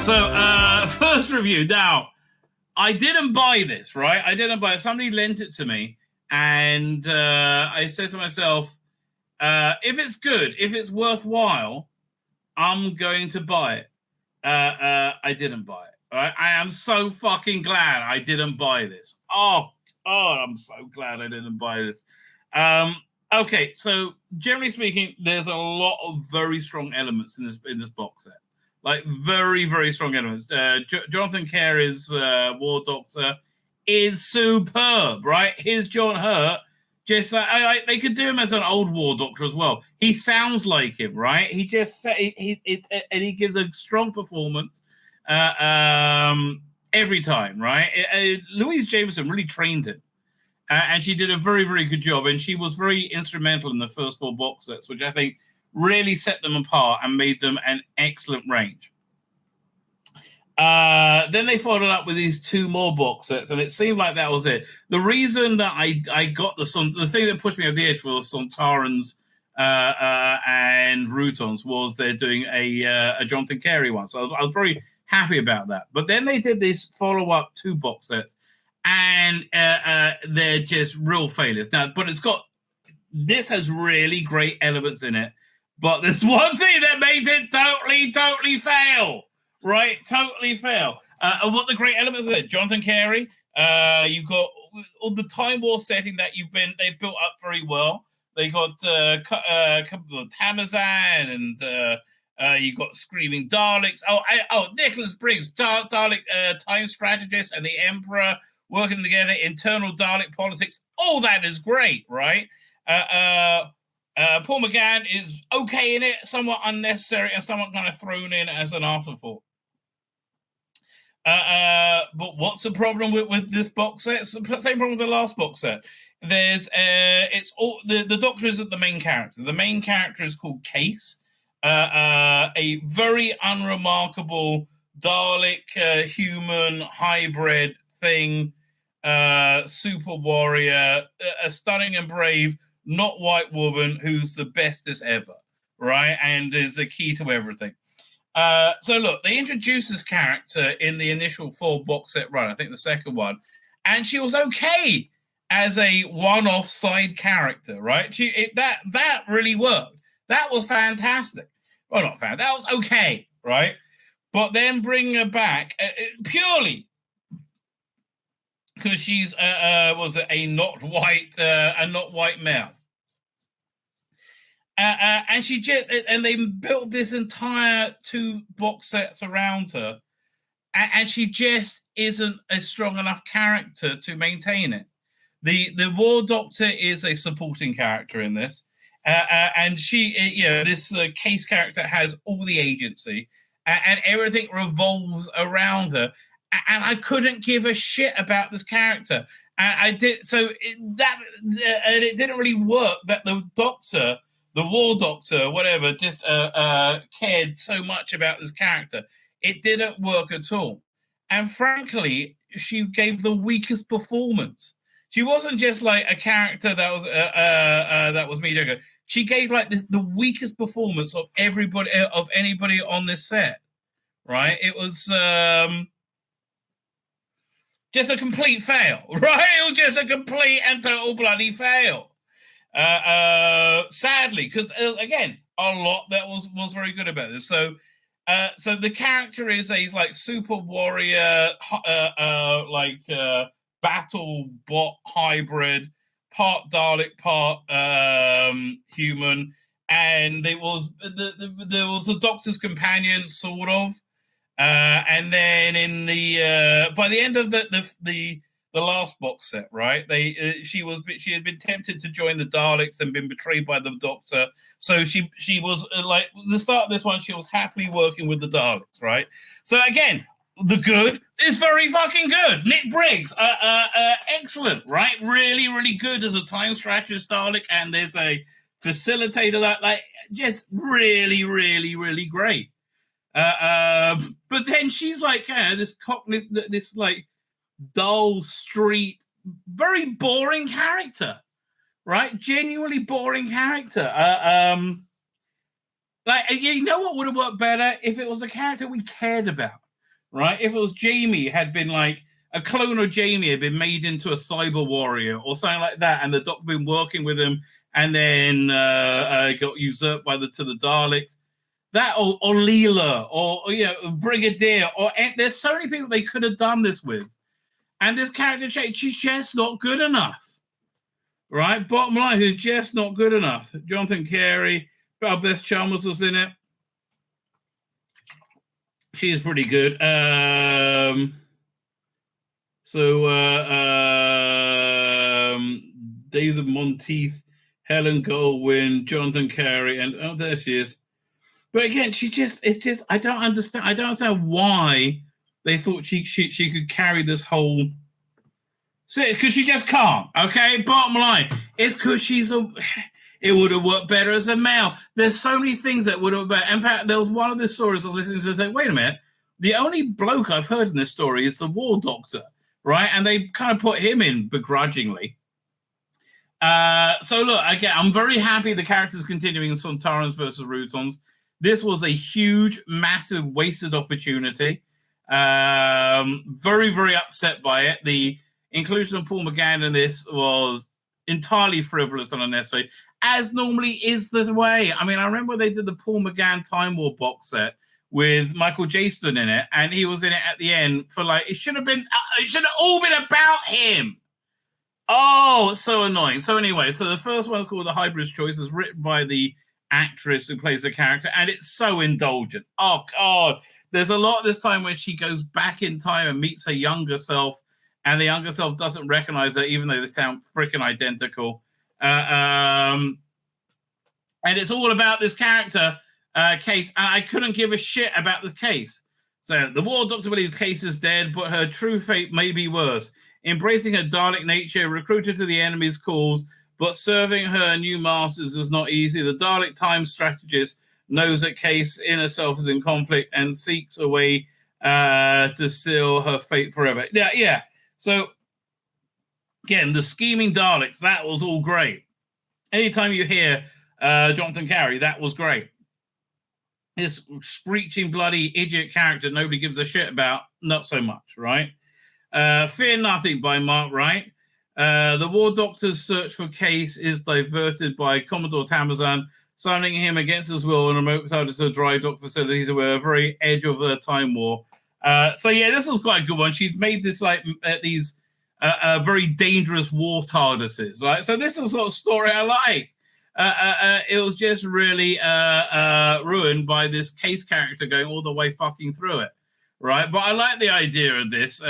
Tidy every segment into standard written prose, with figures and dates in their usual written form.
First review. Now, I didn't buy this, right? I didn't buy it. Somebody lent it to me, and I said to myself, if it's good, if it's worthwhile, I'm going to buy it. I didn't buy it. All right? I am so fucking glad I didn't buy this. Oh, I'm so glad I didn't buy this. Okay, so generally speaking, there's a lot of very strong elements in this box set. Like very, very strong elements. Jonathan Carey's War Doctor is superb, right? Here's John Hurt. Just they could do him as an old War Doctor as well. He sounds like him, right? He just and he gives a strong performance every time, right? Louise Jameson really trained him, and she did a very, very good job. And she was very instrumental in the first 4 box sets, which I think really set them apart and made them an excellent range. Then they followed up with these 2 more box sets, and it seemed like that was it. The reason that I got the thing that pushed me over the edge was Sontarans and Routons was they're doing a Jonathan Carey one, so I was very happy about that. But then they did this follow-up 2 box sets, and they're just real failures. Now, but this has really great elements in it, but there's one thing that made it totally fail. Right, totally fail. And what the great elements are there? Jonathan Carey. You've got all the Time War setting that they built up very well. They got Tamazan, and you got Screaming Daleks. Nicholas Briggs, Dalek time strategist, and the Emperor working together. Internal Dalek politics. All that is great, right? Paul McGann is okay in it, somewhat unnecessary, and somewhat kind of thrown in as an afterthought. But what's the problem with this box set? It's the same problem with the last box set. There's it's all the Doctor isn't the main character. The main character is called Case, a very unremarkable Dalek human hybrid thing, super warrior, a stunning and brave, not white woman who's the bestest ever, right? And is the key to everything. So look, they introduced this character in the initial 4 box set run, I think the second one, and she was okay as a one-off side character, right? That really worked. That was fantastic. Well, not fantastic. That was okay, right? But then bring her back purely because she's was a not white male. And they built this entire 2 box sets around her, and she just isn't a strong enough character to maintain it. The War Doctor is a supporting character in this, and she, this Case character has all the agency, and everything revolves around her. And I couldn't give a shit about this character, and I did and it didn't really work that the Doctor. The War Doctor, whatever, just cared so much about this character. It didn't work at all. And frankly, she gave the weakest performance. She wasn't just like a character that was mediocre. She gave like the weakest performance of anybody on this set, right? It was just a complete fail, right? It was just a complete and total bloody fail. Sadly, because again, a lot that was very good about this. So the character is a like super warrior, battle bot hybrid, part Dalek, part human, and there was the Doctor's companion, sort of, and then in the by the end of the last box set, right? She had been tempted to join the Daleks and been betrayed by the Doctor. So she was like the start of this one. She was happily working with the Daleks, right? So again, the good is very fucking good. Nick Briggs, excellent, right? Really, really good as a time strategist Dalek, and there's a facilitator that like just really, really, really great. But then she's like this like dull street, very boring character, right? Genuinely boring character. Like, you know what would have worked better if it was a character we cared about, right? If it was Jamie had been like a clone of Jamie had been made into a cyber warrior or something like that, and the Doctor been working with him, and then got usurped by the Daleks. That or Leela or you know Brigadier or there's so many people they could have done this with, and this character change, she's just not good enough, right? Bottom line, who's just not good enough. Jonathan Carey, Beth Chalmers was in it. She's pretty good. David Monteith, Helen Goldwyn, Jonathan Carey, and oh, there she is. But again, I don't understand why they thought she could carry this whole. Because she just can't. Okay, bottom line, it's because it would have worked better as a male. There's so many things that would have been. In fact, there was one of the stories I was listening to say, wait a minute, the only bloke I've heard in this story is the War Doctor, right? And they kind of put him in begrudgingly. So look, again, I'm very happy the character's continuing in Sontarans versus Routons. This was a huge, massive, wasted opportunity. Very, very upset by it. The inclusion of Paul McGann in this was entirely frivolous and unnecessary, as normally is the way. I mean, I remember they did the Paul McGann Time War box set with Michael Jaston in it, and he was in it at the end for like, it should have all been about him. Oh, it's so annoying. So anyway, so the first one is called The Hybrid's Choice, is written by the actress who plays the character, and it's so indulgent. Oh, God. There's a lot this time when she goes back in time and meets her younger self, and the younger self doesn't recognize her, even though they sound freaking identical. And it's all about this character, Case, and I couldn't give a shit about the Case. So the War Doctor believes Case is dead, but her true fate may be worse. Embracing her Dalek nature, recruited to the enemy's cause, but serving her new masters is not easy. The Dalek time strategist knows that Case inner self is in conflict and seeks a way to seal her fate forever. Yeah. So, again, the scheming Daleks, that was all great. Anytime you hear Jonathan Carey, that was great. This screeching, bloody idiot character nobody gives a shit about, not so much, right? Fear Nothing by Mark Wright. The War Doctor's search for Case is diverted by Commodore Tamazan, summoning him against his will in a remote TARDIS dry dock facility to the very edge of the Time War. So yeah, this was quite a good one. She's made this like these very dangerous war TARDISes, right? So this is the sort of story I like. It was just really ruined by this Case character going all the way fucking through it. Right, but I like the idea of this. It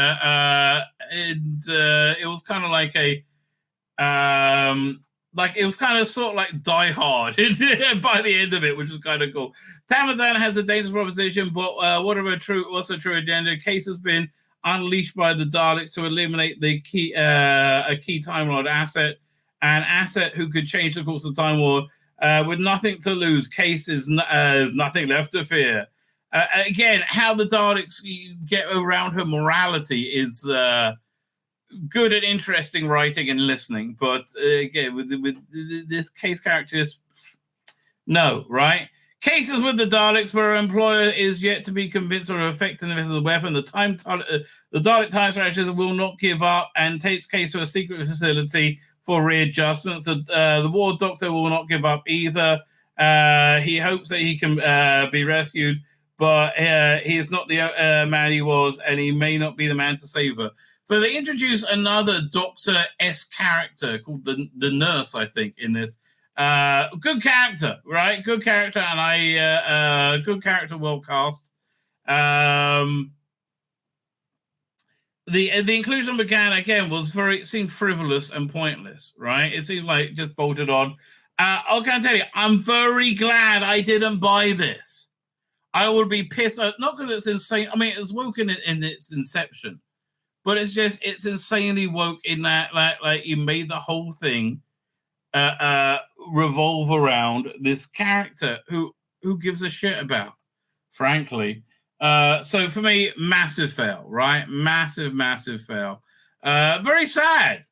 was kind of like it was kind of sort of like Die Hard by the end of it, which was kind of cool. Tamazan has a dangerous proposition, but what's a true agenda? Case has been unleashed by the Daleks to eliminate the key Time Lord asset, an asset who could change the course of Time War with nothing to lose. Case is nothing left to fear. Again, how the Daleks get around her morality is good and interesting writing and listening. But again, with this Case character, no, right? Case is with the Daleks, where her employer is yet to be convinced of her effectiveness of the weapon. The Dalek time strategist will not give up and takes Case to a secret facility for readjustments. The War Doctor will not give up either. He hopes that he can be rescued, but he is not the man he was, and he may not be the man to save her. So they introduce another Doctor-esque character called the Nurse, I think, in this. Good character, right? Good character, and good character, well cast. The inclusion of McGann, again, it seemed frivolous and pointless, right? It seemed like just bolted on. I can tell you, I'm very glad I didn't buy this. I would be pissed, not because it's insane. I mean, it's woke in its inception, but it's insanely woke in that, like you made the whole thing revolve around this character who gives a shit about, frankly. So for me, massive fail, right? Massive fail. Very sad.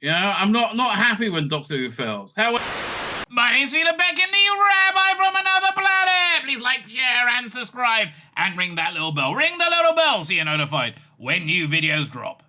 You know, I'm not happy when Doctor Who fails. However, my name's Tzvi Lebetkin, the Rabbi from another planet. Please like, share, and subscribe. subscribe, and ring that little bell. Ring the little bell so you're notified when new videos drop.